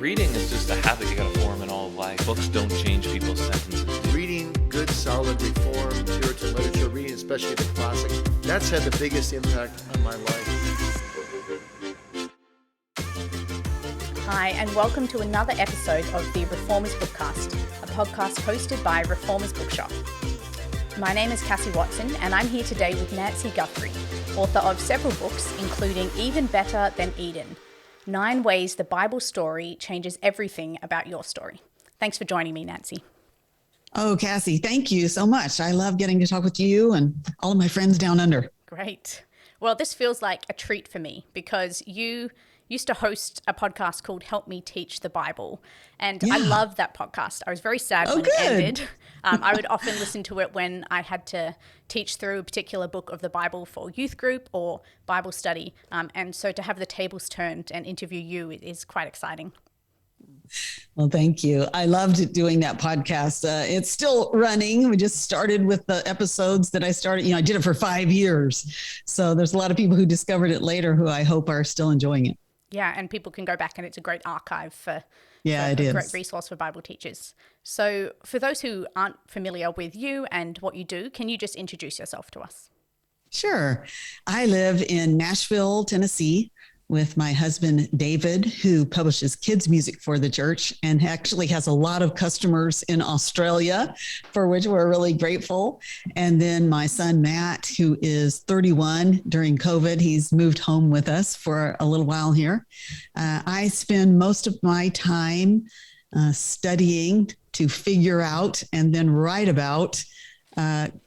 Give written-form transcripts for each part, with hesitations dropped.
Reading is just a habit you gotta form in all of life. Books don't change people's sentences. Reading good, solid, reformed, Puritan literature, reading especially the classics, that's had the biggest impact on my life. Hi, and welcome to another episode of the Reformers Bookcast, a podcast hosted by Reformers Bookshop. My name is Cassie Watson, and I'm here today with Nancy Guthrie, author of several books, including Even Better Than Eden, 9 Ways the Bible Story Changes Everything About Your Story. Thanks for joining me, Nancy. Oh, Cassie, thank you so much. I love getting to talk with you and all of my friends down under. Great. Well, this feels like a treat for me because you used to host a podcast called Help Me Teach the Bible. And I loved that podcast. I was very sad when it ended. I would often listen to it when I had to teach through a particular book of the Bible for youth group or Bible study. And so to have the tables turned and interview you is quite exciting. Well, thank you. I loved doing that podcast. It's still running. We just started with the episodes that I started. I did it for 5 years. So there's a lot of people who discovered it later who I hope are still enjoying it. Yeah, and people can go back and it's a great archive for a great resource for Bible teachers. So for those who aren't familiar with you and what you do, can you just introduce yourself to us? Sure. I live in Nashville, Tennessee, with my husband, David, who publishes kids music for the church and actually has a lot of customers in Australia, for which we're really grateful. And then my son, Matt, who is 31 during COVID, he's moved home with us for a little while here. I spend most of my time studying to figure out and then write about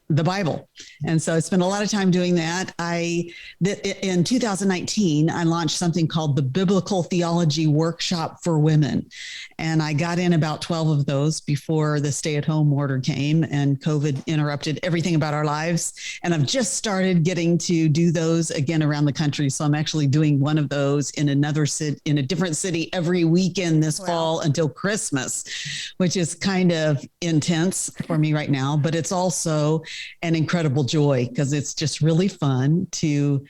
the Bible. And so I spent a lot of time doing that. In 2019, I launched something called the Biblical Theology Workshop for Women. And I got in about 12 of those before the stay-at-home order came and COVID interrupted everything about our lives. And I've just started getting to do those again around the country. So I'm actually doing one of those in a different city every weekend this fall until Christmas, which is kind of intense for me right now, but it's also an incredible joy because it's just really fun to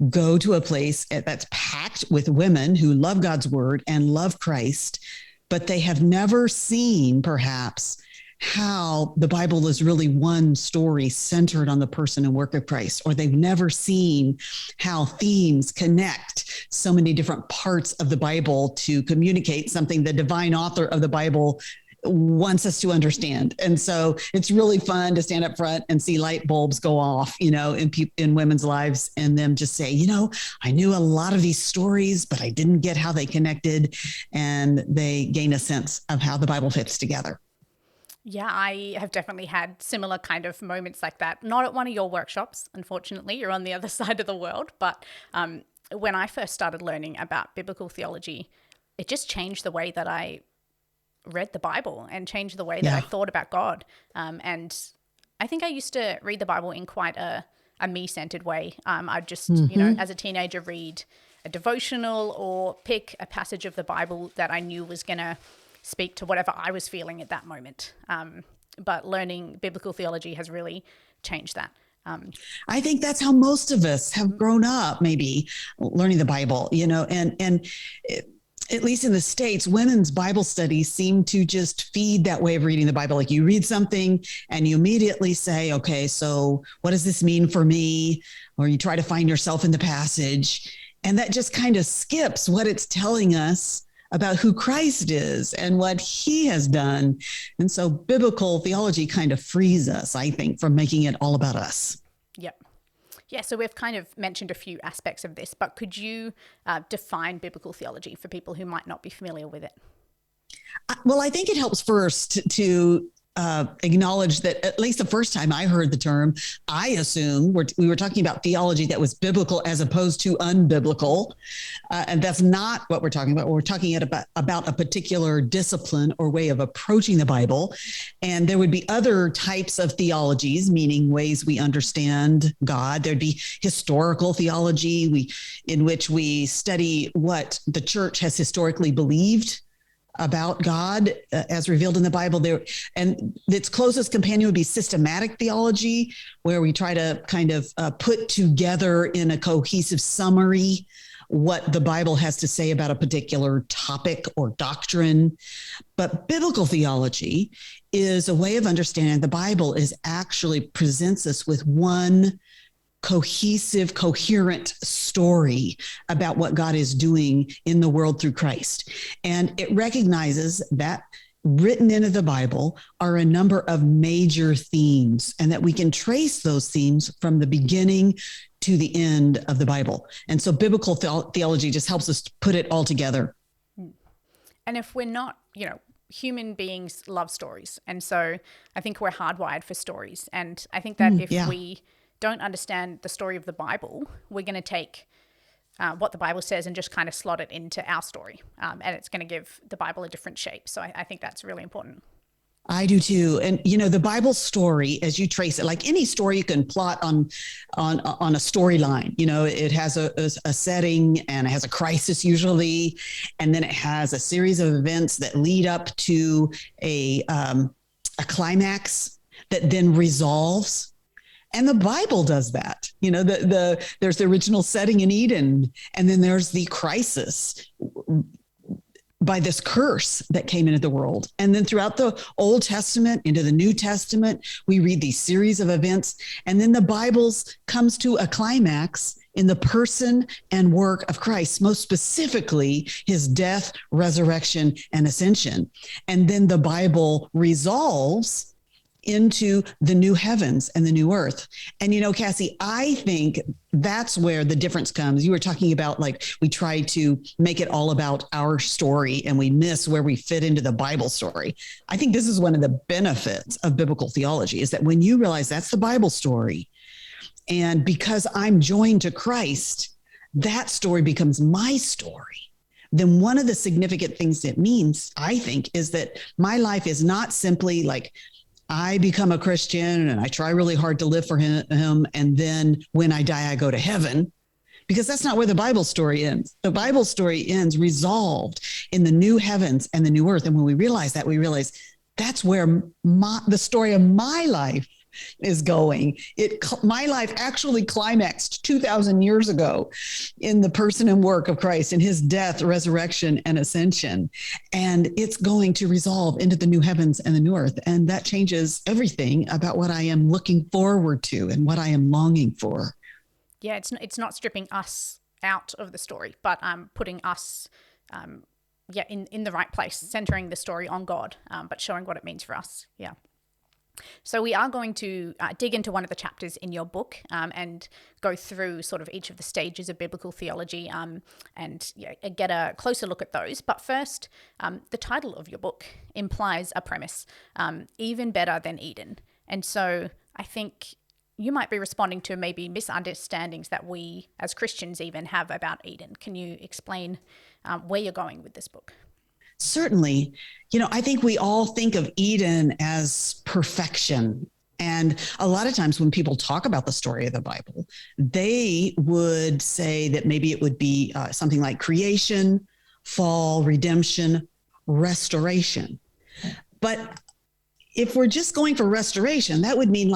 go to a place that's packed with women who love God's word and love Christ, but they have never seen perhaps how the Bible is really one story centered on the person and work of Christ, or they've never seen how themes connect so many different parts of the Bible to communicate something the divine author of the Bible wants us to understand. And so it's really fun to stand up front and see light bulbs go off, in women's lives and them just say, I knew a lot of these stories, but I didn't get how they connected, and they gain a sense of how the Bible fits together. Yeah, I have definitely had similar kind of moments like that. Not at one of your workshops, unfortunately. You're on the other side of the world. But when I first started learning about biblical theology, it just changed the way that I read the Bible and changed the way that I thought about God. And I think I used to read the Bible in quite a me-centered way. I'd just, as a teenager, read a devotional or pick a passage of the Bible that I knew was going to speak to whatever I was feeling at that moment. But learning biblical theology has really changed that. I think that's how most of us have grown up, maybe learning the Bible, at least in the States, women's Bible studies seem to just feed that way of reading the Bible. Like you read something and you immediately say, okay, so what does this mean for me? Or you try to find yourself in the passage. And that just kind of skips what it's telling us about who Christ is and what he has done. And so biblical theology kind of frees us, I think, from making it all about us. Yep. Yeah, so we've kind of mentioned a few aspects of this, but could you define biblical theology for people who might not be familiar with it? Well, I think it helps first to acknowledge that at least the first time I heard the term, I assumed we were talking about theology that was biblical as opposed to unbiblical. And that's not what we're talking about. We're talking about a particular discipline or way of approaching the Bible. And there would be other types of theologies, meaning ways we understand God. There'd be historical theology, in which we study what the church has historically believed about God as revealed in the Bible there. And its closest companion would be systematic theology, where we try to kind of put together in a cohesive summary what the Bible has to say about a particular topic or doctrine. But biblical theology is a way of understanding the Bible is actually presents us with one cohesive, coherent story about what God is doing in the world through Christ. And it recognizes that written into the Bible are a number of major themes, and that we can trace those themes from the beginning to the end of the Bible. And so biblical theology just helps us put it all together. And if we're not, human beings love stories. And so I think we're hardwired for stories. And I think that if we don't understand the story of the Bible, we're going to take what the Bible says and just kind of slot it into our story. And it's going to give the Bible a different shape. So I think that's really important. I do too. And, the Bible story, as you trace it, like any story you can plot on a storyline, it has a setting and it has a crisis usually. And then it has a series of events that lead up to a climax that then resolves. And the Bible does that. There's the original setting in Eden, and then there's the crisis by this curse that came into the world. And then throughout the Old Testament into the New Testament, we read these series of events, and then the Bible comes to a climax in the person and work of Christ, most specifically his death, resurrection, and ascension. And then the Bible resolves into the new heavens and the new earth. And, Cassie, I think that's where the difference comes. You were talking about we try to make it all about our story and we miss where we fit into the Bible story. I think this is one of the benefits of biblical theology is that when you realize that's the Bible story, and because I'm joined to Christ, that story becomes my story. Then one of the significant things it means, I think, is that my life is not simply I become a Christian and I try really hard to live for him. And then when I die, I go to heaven, because that's not where the Bible story ends. The Bible story ends resolved in the new heavens and the new earth. And when we realize that, we realize that's where the story of my life is going. My life actually climaxed 2,000 years ago in the person and work of Christ, in his death, resurrection, and ascension. And it's going to resolve into the new heavens and the new earth. And that changes everything about what I am looking forward to and what I am longing for. Yeah, it's not stripping us out of the story, but putting us in the right place, centering the story on God, but showing what it means for us. Yeah. So we are going to dig into one of the chapters in your book and go through sort of each of the stages of biblical theology and get a closer look at those. But first, the title of your book implies a premise, even better than Eden. And so I think you might be responding to maybe misunderstandings that we as Christians even have about Eden. Can you explain where you're going with this book? Certainly. I think we all think of Eden as perfection. And a lot of times when people talk about the story of the Bible, they would say that maybe it would be something like creation, fall, redemption, restoration. But if we're just going for restoration, that would mean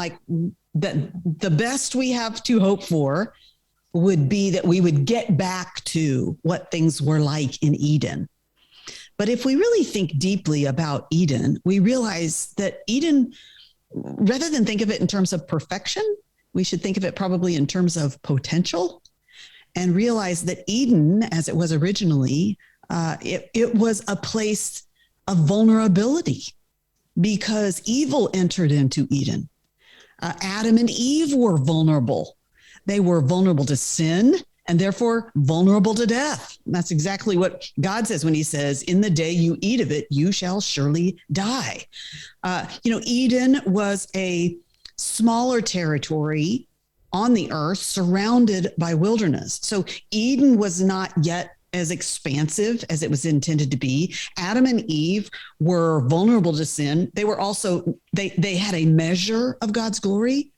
that the best we have to hope for would be that we would get back to what things were like in Eden. But if we really think deeply about Eden, we realize that Eden, rather than think of it in terms of perfection, we should think of it probably in terms of potential, and realize that Eden, as it was originally, it was a place of vulnerability because evil entered into Eden. Adam and Eve were vulnerable. They were vulnerable to sin, and therefore vulnerable to death. And that's exactly what God says when he says, in the day you eat of it, you shall surely die. Eden was a smaller territory on the earth surrounded by wilderness. So Eden was not yet as expansive as it was intended to be. Adam and Eve were vulnerable to sin. They were also, they had a measure of God's glory,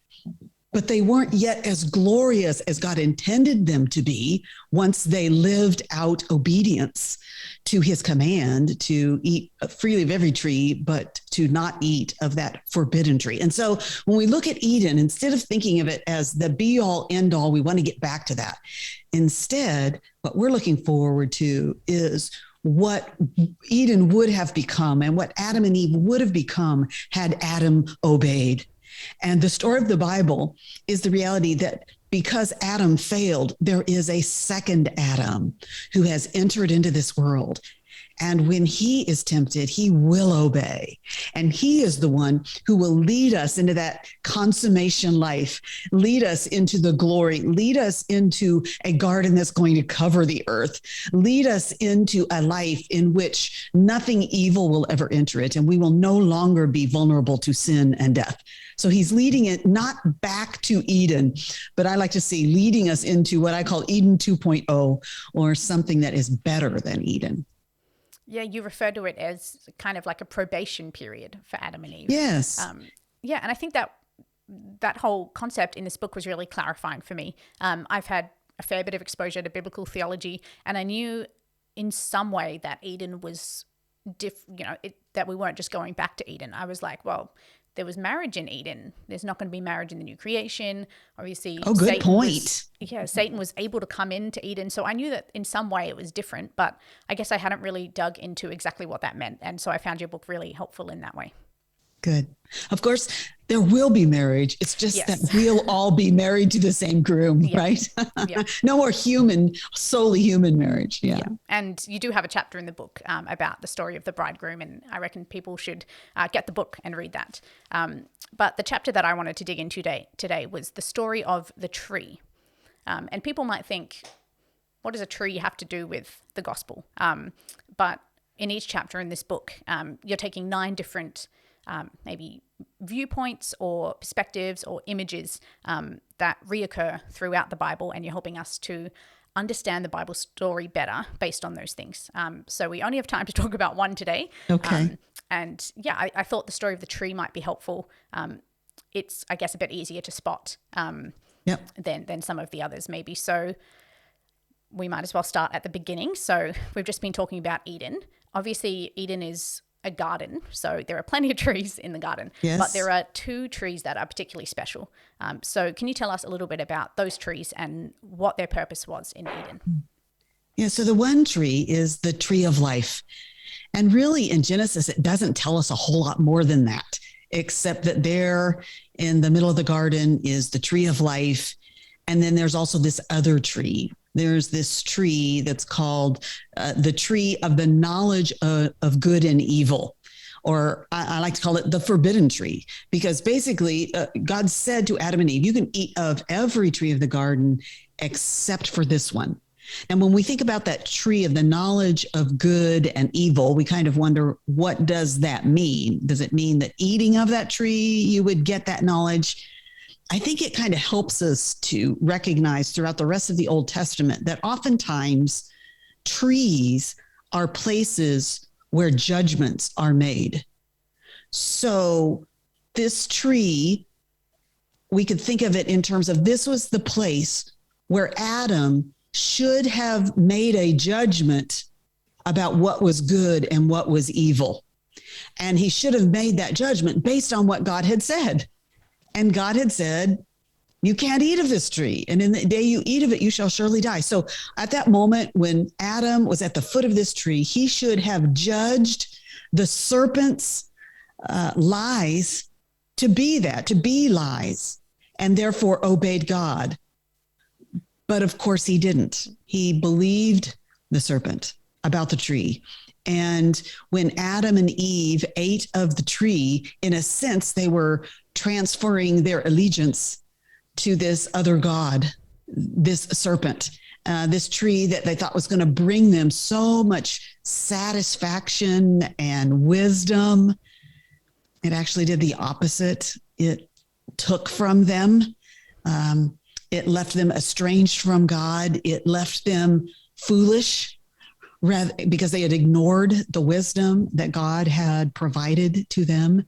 but they weren't yet as glorious as God intended them to be once they lived out obedience to his command to eat freely of every tree, but to not eat of that forbidden tree. And so when we look at Eden, instead of thinking of it as the be all end all, we want to get back to that. Instead, what we're looking forward to is what Eden would have become and what Adam and Eve would have become had Adam obeyed. And the story of the Bible is the reality that because Adam failed, there is a second Adam who has entered into this world. And when he is tempted, he will obey. And he is the one who will lead us into that consummation life, lead us into the glory, lead us into a garden that's going to cover the earth, lead us into a life in which nothing evil will ever enter it, and we will no longer be vulnerable to sin and death. So he's leading it not back to Eden, but I like to see leading us into what I call Eden 2.0, or something that is better than Eden. Yeah, you refer to it as kind of like a probation period for Adam and Eve. Yes. Yeah, and I think that whole concept in this book was really clarifying for me. I've had a fair bit of exposure to biblical theology, and I knew in some way that Eden was that we weren't just going back to Eden. I was like, well, there was marriage in Eden. There's not going to be marriage in the new creation. Obviously, oh, good point. Satan was able to come into Eden. So I knew that in some way it was different, but I guess I hadn't really dug into exactly what that meant. And so I found your book really helpful in that way. Good. Of course, there will be marriage. It's just that we'll all be married to the same groom, right? Yeah. No more solely human marriage. Yeah. And you do have a chapter in the book about the story of the bridegroom, and I reckon people should get the book and read that. But the chapter that I wanted to dig into today was the story of the tree. And people might think, what does a tree have to do with the gospel? But in each chapter in this book, you're taking 9 different maybe viewpoints or perspectives or images that reoccur throughout the Bible, and you're helping us to understand the Bible story better based on those things. So we only have time to talk about one today. Okay. I thought the story of the tree might be helpful. It's, I guess, a bit easier to spot than some of the others maybe. So we might as well start at the beginning. So we've just been talking about Eden. Obviously, Eden is a garden, so there are plenty of trees in the garden, but there are 2 trees that are particularly special. So can you tell us a little bit about those trees and what their purpose was in Eden? Yeah, so the one tree is the tree of life. And really in Genesis, it doesn't tell us a whole lot more than that, except that there in the middle of the garden is the tree of life. And then there's also this other tree. There's this tree that's called the tree of the knowledge of good and evil, or I like to call it the forbidden tree, because basically God said to Adam and Eve, you can eat of every tree of the garden except for this one. And when we think about that tree of the knowledge of good and evil, we kind of wonder, what does that mean? Does it mean that eating of that tree, you would get that knowledge? I think it kind of helps us to recognize throughout the rest of the Old Testament that oftentimes trees are places where judgments are made. So this tree, we could think of it in terms of this was the place where Adam should have made a judgment about what was good and what was evil. And he should have made that judgment based on what God had said. And God had said, you can't eat of this tree. And in the day you eat of it, you shall surely die. So at that moment, when Adam was at the foot of this tree, he should have judged the serpent's lies to be lies, and therefore obeyed God. But of course he didn't. He believed the serpent about the tree. And when Adam and Eve ate of the tree, in a sense, they were transferring their allegiance to this other god, this serpent, this tree that they thought was going to bring them so much satisfaction and wisdom. It actually did the opposite. It took from them. It left them estranged from God. It left them foolish, because they had ignored the wisdom that God had provided to them.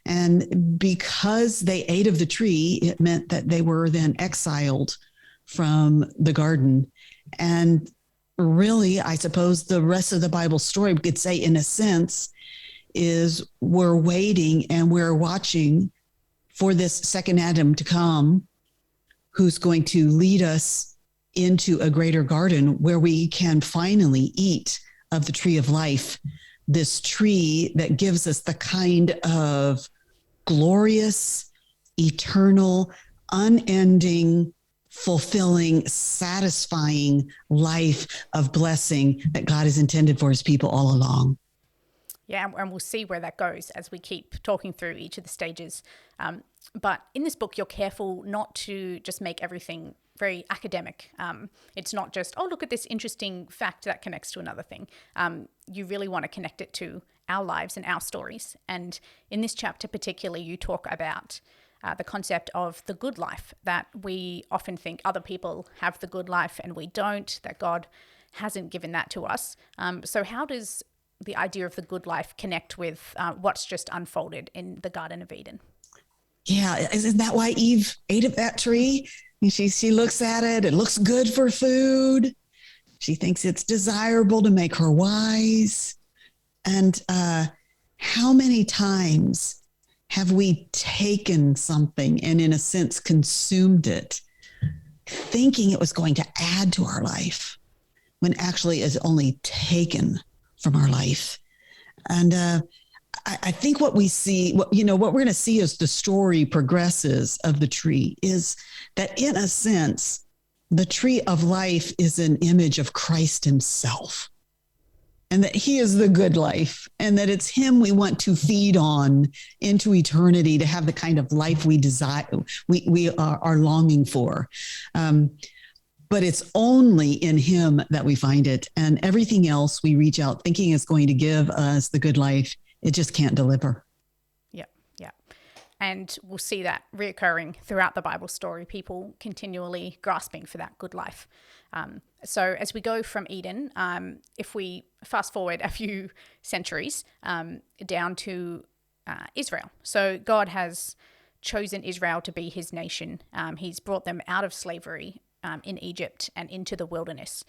And because they ate of the tree, it meant that they were then exiled from the garden. And really, I suppose the rest of the Bible story, we could say, in a sense, is we're waiting and we're watching for this second Adam to come, who's going to lead us into a greater garden where we can finally eat of the tree of life, this tree that gives us the kind of glorious, eternal, unending, fulfilling, satisfying life of blessing that God has intended for his people all along. Yeah, and we'll see where that goes as we keep talking through each of the stages. But in this book, you're careful not to just make everything very academic. It's not just, oh, look at this interesting fact that connects to another thing. You really want to connect it to our lives and our stories. And in this chapter particularly, you talk about the concept of the good life, that we often think other people have the good life and we don't, that God hasn't given that to us. So how does the idea of the good life connect with what's just unfolded in the Garden of Eden? Yeah, isn't that why Eve ate of that tree? And she looks at it. It looks good for food. She thinks it's desirable to make her wise. And how many times have we taken something and, in a sense, consumed it, thinking it was going to add to our life, when actually it's only taken from our life? And I think what we see, what we're going to see as the story progresses of the tree is that, in a sense, the tree of life is an image of Christ himself, and that he is the good life, and that it's him we want to feed on into eternity to have the kind of life we desire, we are longing for. But it's only in him that we find it. And everything else we reach out thinking is going to give us the good life, it just can't deliver. Yeah. And we'll see that reoccurring throughout the Bible story, people continually grasping for that good life. So as we go from Eden, if we fast forward a few centuries down to Israel. So God has chosen Israel to be his nation. He's brought them out of slavery in Egypt and into the wilderness.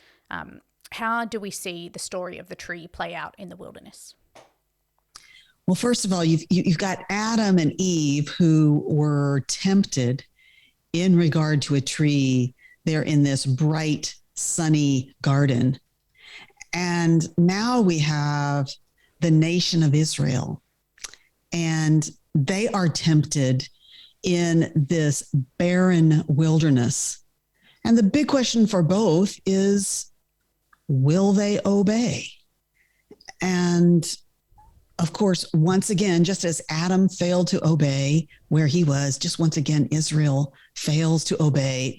How do we see the story of the tree play out in the wilderness? Well, first of all, you've got Adam and Eve who were tempted in regard to a tree. They're in this bright, sunny garden. And now we have the nation of Israel, and they are tempted in this barren wilderness. And the big question for both is, will they obey? And of course, once again, just as Adam failed to obey where he was, just once again, Israel fails to obey.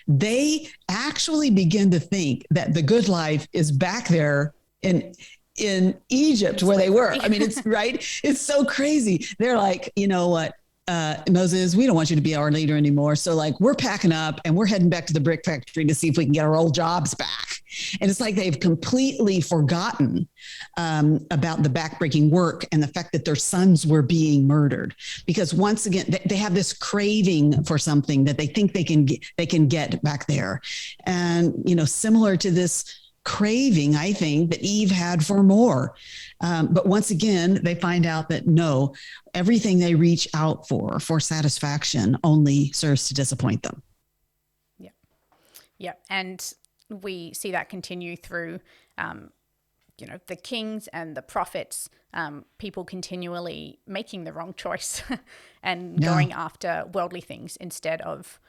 They actually begin to think that the good life is back there in Egypt where they were. I mean, it's right. It's so crazy. They're like, you know what? Moses, we don't want you to be our leader anymore. So like, we're packing up and we're heading back to the brick factory to see if we can get our old jobs back. And it's like they've completely forgotten about the backbreaking work and the fact that their sons were being murdered. Because once again, they have this craving for something that they think they can get back there. And, similar to this craving, I think, that Eve had for more. But once again, they find out that no, everything they reach out for satisfaction only serves to disappoint them. Yeah. And we see that continue through, the kings and the prophets, people continually making the wrong choice and going after worldly things instead of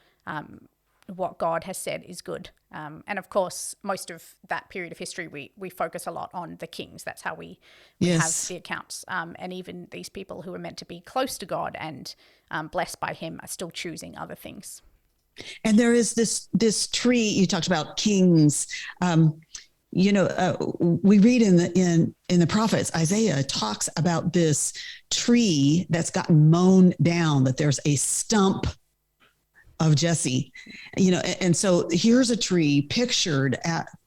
what God has said is good. And of course, most of that period of history, we focus a lot on the kings. That's how we have the accounts. And even these people who are meant to be close to God and blessed by him are still choosing other things. And there is this tree, you talked about kings. We read in the prophets, Isaiah talks about this tree that's gotten mown down, that there's a stump of Jesse, and so here's a tree pictured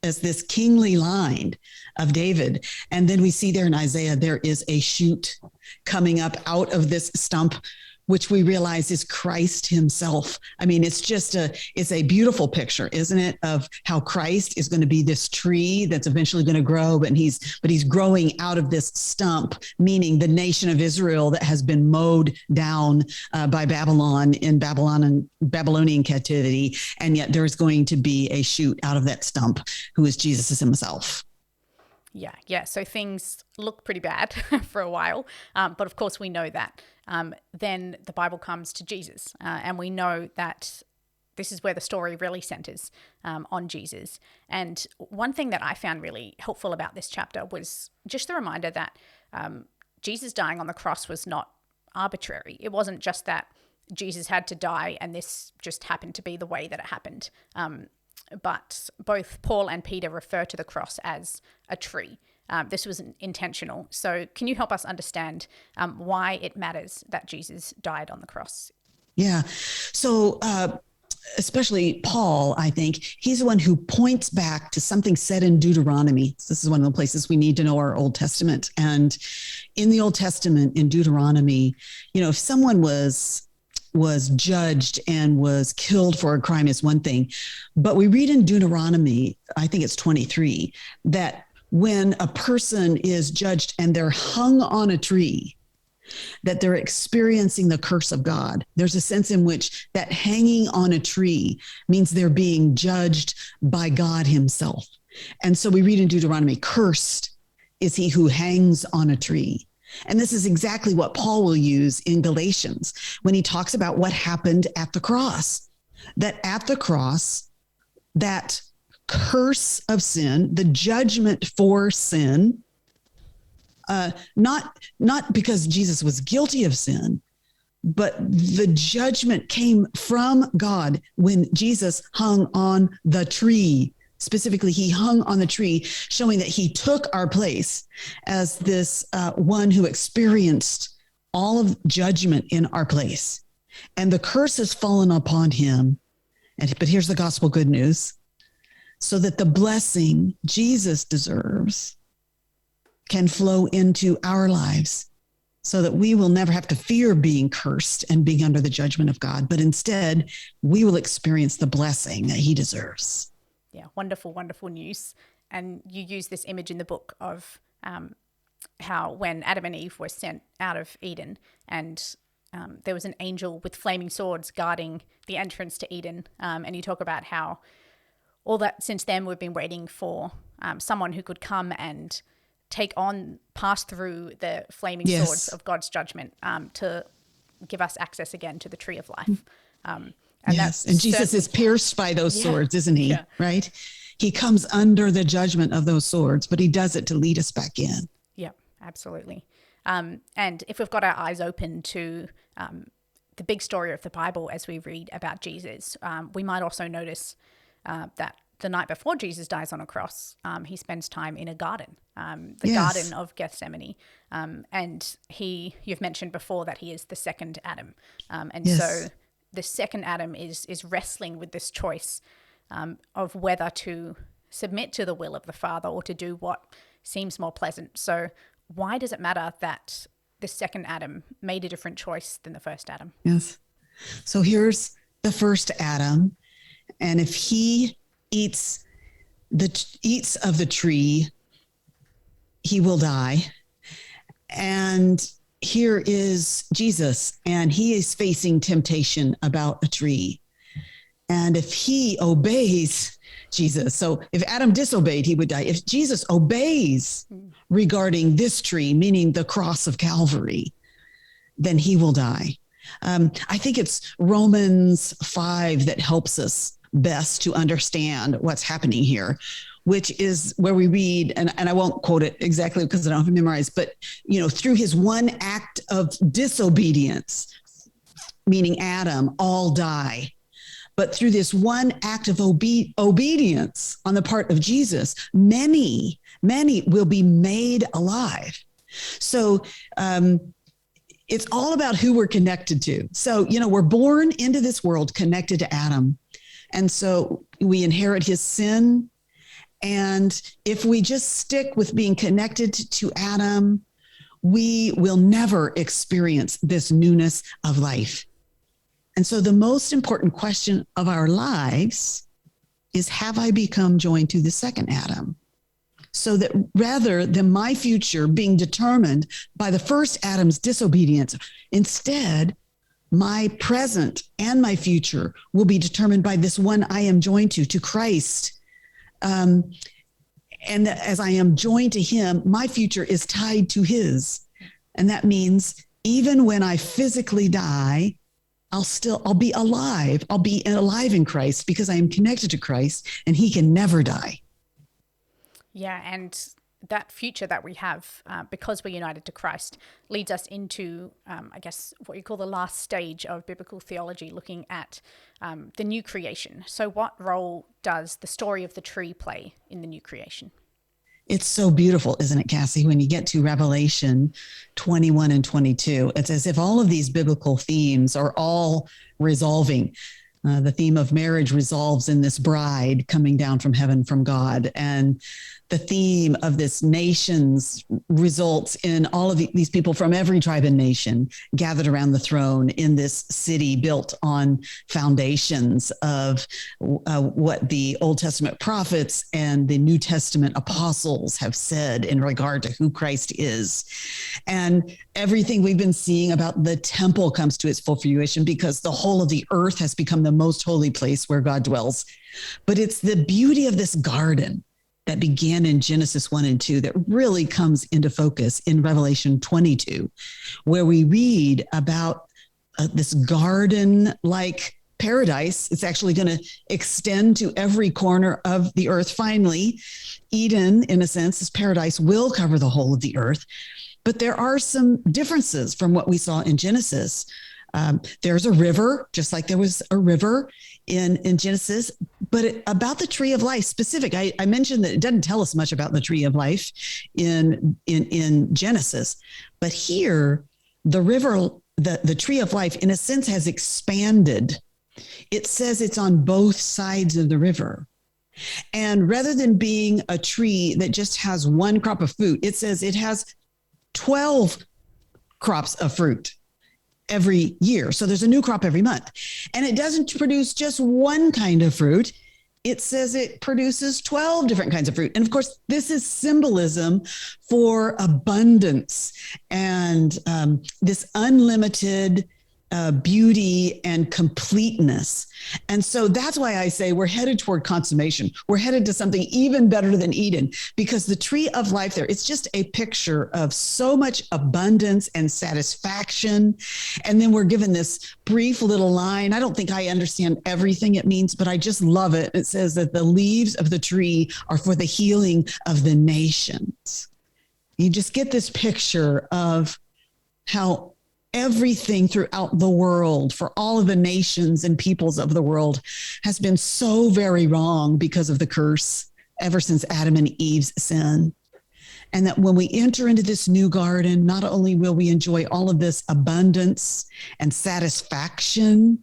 as this kingly line of David. And then we see there in Isaiah, there is a shoot coming up out of this stump, which we realize is Christ himself. I mean, it's a beautiful picture, isn't it? Of how Christ is going to be this tree that's eventually going to grow, but he's growing out of this stump, meaning the nation of Israel that has been mowed down by Babylon in Babylonian captivity. And yet there's going to be a shoot out of that stump who is Jesus himself. Yeah. So things look pretty bad for a while. But of course, we know that. Then the Bible comes to Jesus. And we know that this is where the story really centers on Jesus. And one thing that I found really helpful about this chapter was just the reminder that Jesus dying on the cross was not arbitrary. It wasn't just that Jesus had to die and this just happened to be the way that it happened. But both Paul and Peter refer to the cross as a tree. This was intentional. So can you help us understand why it matters that Jesus died on the cross? Yeah. So especially Paul, I think he's the one who points back to something said in Deuteronomy. This is one of the places we need to know our Old Testament. And in the Old Testament, in Deuteronomy, if someone was judged and was killed for a crime is one thing. But we read in Deuteronomy, I think it's 23, that when a person is judged and they're hung on a tree, that they're experiencing the curse of God. There's a sense in which that hanging on a tree means they're being judged by God himself. And so we read in Deuteronomy, cursed is he who hangs on a tree. And this is exactly what Paul will use in Galatians when he talks about what happened at the cross. That at the cross, that curse of sin, the judgment for sin, not because Jesus was guilty of sin, but the judgment came from God when Jesus hung on the tree. Specifically, he hung on the tree, showing that he took our place as this one who experienced all of judgment in our place. And the curse has fallen upon him. But here's the gospel good news. So that the blessing Jesus deserves can flow into our lives so that we will never have to fear being cursed and being under the judgment of God. But instead, we will experience the blessing that he deserves. Yeah, wonderful, wonderful news. And you use this image in the book of how when Adam and Eve were sent out of Eden and there was an angel with flaming swords guarding the entrance to Eden. And you talk about how all that since then we've been waiting for someone who could come and pass through the flaming swords of God's judgment to give us access again to the tree of life. And Jesus is pierced by those swords, isn't he? Yeah. Right? He comes under the judgment of those swords, but he does it to lead us back in. Yeah, absolutely. And if we've got our eyes open to the big story of the Bible as we read about Jesus, we might also notice that the night before Jesus dies on a cross, he spends time in a garden, Garden of Gethsemane. And you've mentioned before that he is the second Adam. So the second Adam is wrestling with this choice of whether to submit to the will of the Father or to do what seems more pleasant. So why does it matter that the second Adam made a different choice than the first Adam? Yes. So here's the first Adam. And if he eats of the tree, he will die. And here is Jesus, and he is facing temptation about a tree. And if he obeys Jesus, so if Adam disobeyed, he would die. If Jesus obeys regarding this tree, meaning the cross of Calvary, then he will die. I think it's Romans 5 that helps us best to understand what's happening here, which is where we read, and I won't quote it exactly because I don't have it memorized, but, through his one act of disobedience, meaning Adam, all die. But through this one act of obedience on the part of Jesus, many will be made alive. So it's all about who we're connected to. So, we're born into this world connected to Adam. And so we inherit his sin. And if we just stick with being connected to Adam, we will never experience this newness of life. And so the most important question of our lives is, have I become joined to the second Adam? So that rather than my future being determined by the first Adam's disobedience, instead, my present and my future will be determined by this one I am joined to Christ. And as I am joined to him, my future is tied to his. And that means even when I physically die, I'll be alive. I'll be alive in Christ because I am connected to Christ and he can never die. Yeah, and that future that we have, because we're united to Christ, leads us into, I guess, what you call the last stage of biblical theology, looking at the new creation. So what role does the story of the tree play in the new creation? It's so beautiful, isn't it, Cassie? When you get to Revelation 21 and 22, it's as if all of these biblical themes are all resolving. The theme of marriage resolves in this bride coming down from heaven from God. And the theme of this nations results in all of these people from every tribe and nation gathered around the throne in this city built on foundations of what the Old Testament prophets and the New Testament apostles have said in regard to who Christ is. And everything we've been seeing about the temple comes to its full fruition because the whole of the earth has become the most holy place where God dwells. But it's the beauty of this garden that began in Genesis 1 and 2 that really comes into focus in Revelation 22, where we read about this garden-like paradise. It's actually going to extend to every corner of the earth. Finally, Eden, in a sense, this paradise will cover the whole of the earth. But there are some differences from what we saw in Genesis. There's a river, just like there was a river in Genesis, but about the tree of life specific. I mentioned that it doesn't tell us much about the tree of life in Genesis, but here the river, the tree of life, in a sense, has expanded. It says it's on both sides of the river. And rather than being a tree that just has one crop of fruit, it says it has 12 crops of fruit every year. So there's a new crop every month. And it doesn't produce just one kind of fruit. It says it produces 12 different kinds of fruit. And of course, this is symbolism for abundance and this unlimited beauty and completeness. And so that's why I say we're headed toward consummation. We're headed to something even better than Eden, because the tree of life there, it's just a picture of so much abundance and satisfaction. And then we're given this brief little line. I don't think I understand everything it means, but I just love it. It says that the leaves of the tree are for the healing of the nations. You just get this picture of how everything throughout the world, for all of the nations and peoples of the world, has been so very wrong because of the curse ever since Adam and Eve's sin. And that when we enter into this new garden, not only will we enjoy all of this abundance and satisfaction,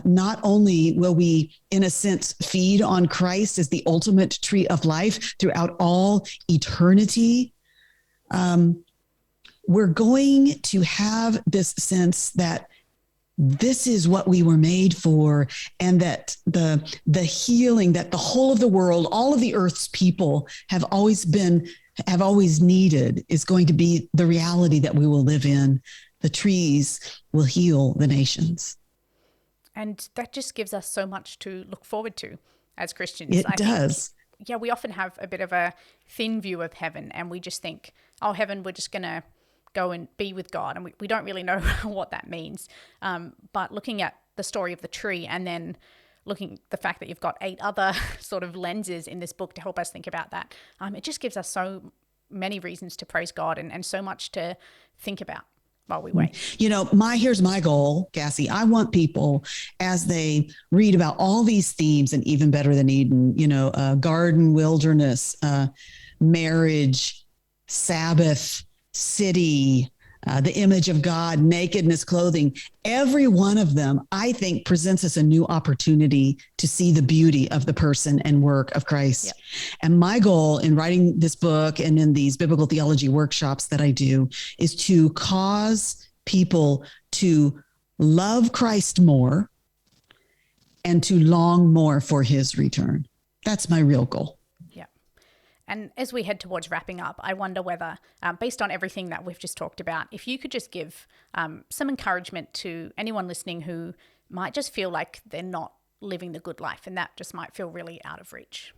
not only will we, in a sense, feed on Christ as the ultimate tree of life throughout all eternity, we're going to have this sense that this is what we were made for, and that the healing that the whole of the world, all of the earth's people have always needed is going to be the reality that we will live in. The trees will heal the nations. And that just gives us so much to look forward to as Christians. It does. Yeah, we often have a bit of a thin view of heaven, and we just think, oh, heaven, we're just going to go and be with God. And we don't really know what that means. But looking at the story of the tree, and then looking the fact that you've got 8 other sort of lenses in this book to help us think about that, it just gives us so many reasons to praise God and so much to think about while we wait. Here's my goal, Cassie. I want people, as they read about all these themes, and even better than Eden, garden, wilderness, marriage, Sabbath, city, The Image of God, Nakedness, Clothing. Every one of them, I think, presents us a new opportunity to see the beauty of the person and work of Christ. Yep. And my goal in writing this book and in these biblical theology workshops that I do is to cause people to love Christ more and to long more for his return. That's my real goal. Yeah. And as we head towards wrapping up, I wonder whether, based on everything that we've just talked about, if you could just give some encouragement to anyone listening who might just feel like they're not living the good life and that just might feel really out of reach.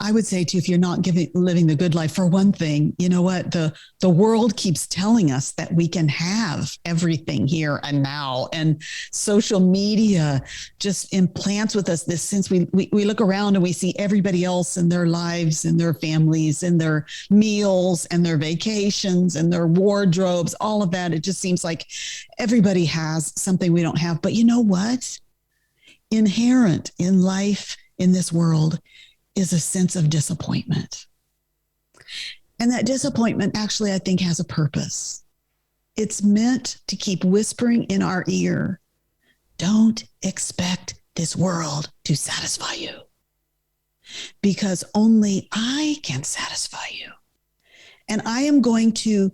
I would say to you, if you're not living the good life, for one thing, you know what? The world keeps telling us that we can have everything here and now. And social media just implants with us this sense. We look around and we see everybody else and their lives and their families and their meals and their vacations and their wardrobes, all of that. It just seems like everybody has something we don't have. But you know what? Inherent in life in this world is a sense of disappointment. And that disappointment actually, I think, has a purpose. It's meant to keep whispering in our ear, don't expect this world to satisfy you, because only I can satisfy you. And I am going to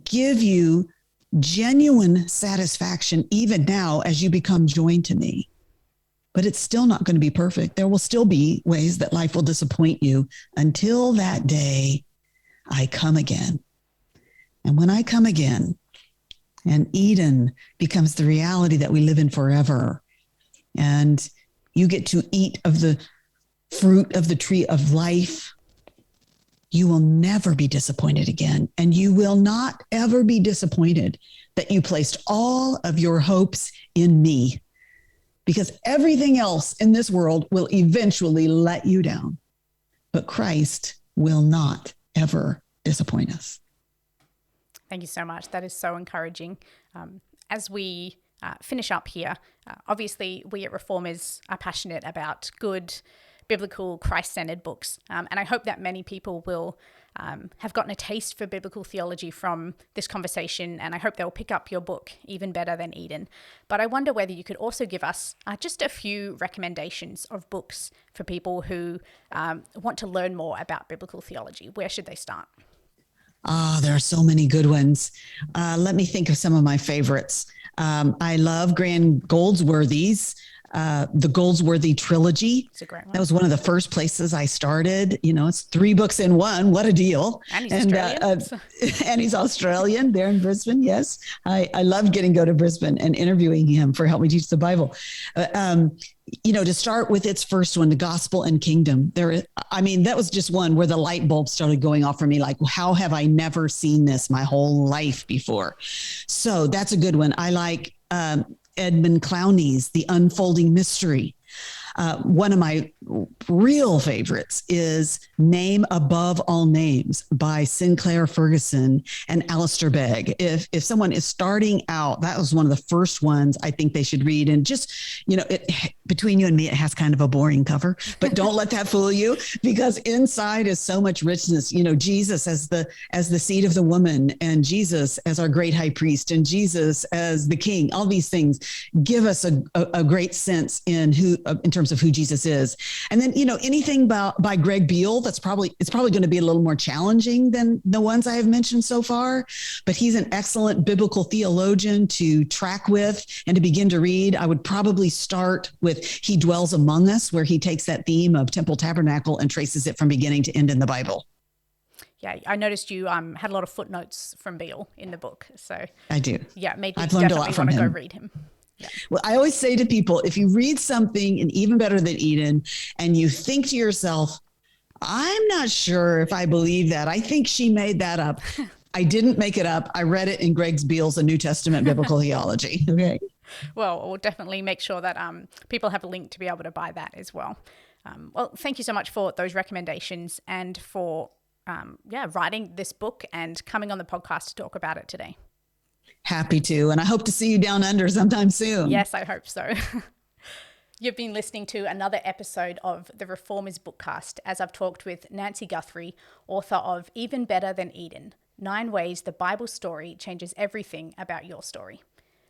give you genuine satisfaction even now as you become joined to me. But it's still not going to be perfect. There will still be ways that life will disappoint you until that day I come again. And when I come again and Eden becomes the reality that we live in forever, and you get to eat of the fruit of the tree of life, you will never be disappointed again. And you will not ever be disappointed that you placed all of your hopes in me. Because everything else in this world will eventually let you down. But Christ will not ever disappoint us. Thank you so much. That is so encouraging. As we finish up here, obviously we at Reformers are passionate about good, biblical, Christ-centered books. And I hope that many people will have gotten a taste for biblical theology from this conversation, and I hope they'll pick up your book, Even Better Than Eden. But I wonder whether you could also give us just a few recommendations of books for people who want to learn more about biblical theology. Where should they start? There are so many good ones. Let me think of some of my favorites. I love Graham Goldsworthy's the Goldsworthy trilogy. It's a great one. That was one of the first places I started. You know, it's 3 books in one. What a deal. And he's Australian. And he's Australian there in Brisbane. Yes. I loved getting to go to Brisbane and interviewing him for Help Me Teach the Bible. You know, to start with its first one, The Gospel and Kingdom, that was just one where the light bulb started going off for me. Like, how have I never seen this my whole life before? So that's a good one. I like Edmund Clowney's The Unfolding Mystery. One of my real favorites is Name Above All Names by Sinclair Ferguson and Alistair Begg. If someone is starting out, that was one of the first ones I think they should read. And just, you know, between you and me, it has kind of a boring cover, but don't let that fool you, because inside is so much richness. You know, Jesus as the seed of the woman, and Jesus as our great high priest, and Jesus as the king. All these things give us a great sense in terms of who Jesus is. And then, you know, anything by Greg Beale, it's probably going to be a little more challenging than the ones I have mentioned so far, but he's an excellent biblical theologian to track with and to begin to read. I would probably start with He Dwells Among Us, where he takes that theme of temple tabernacle and traces it from beginning to end in the Bible. Yeah, I noticed you had a lot of footnotes from Beale in the book. So I do. Yeah, made me I've learned a lot definitely from want to him. go read him. Yeah. Well, I always say to people, if you read something in Even Better Than Eden and you think to yourself, I'm not sure if I believe that. I think she made that up. I didn't make it up. I read it in Greg Beale's A New Testament Biblical Theology. Okay. Well, we'll definitely make sure that people have a link to be able to buy that as well. Well, thank you so much for those recommendations and for writing this book and coming on the podcast to talk about it today. Happy to. And I hope to see you down under sometime soon. Yes, I hope so. You've been listening to another episode of the Reformers Bookcast as I've talked with Nancy Guthrie, author of Even Better Than Eden, 9 Ways the Bible Story Changes Everything About Your Story.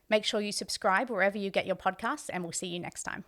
Make sure you subscribe wherever you get your podcasts, and we'll see you next time.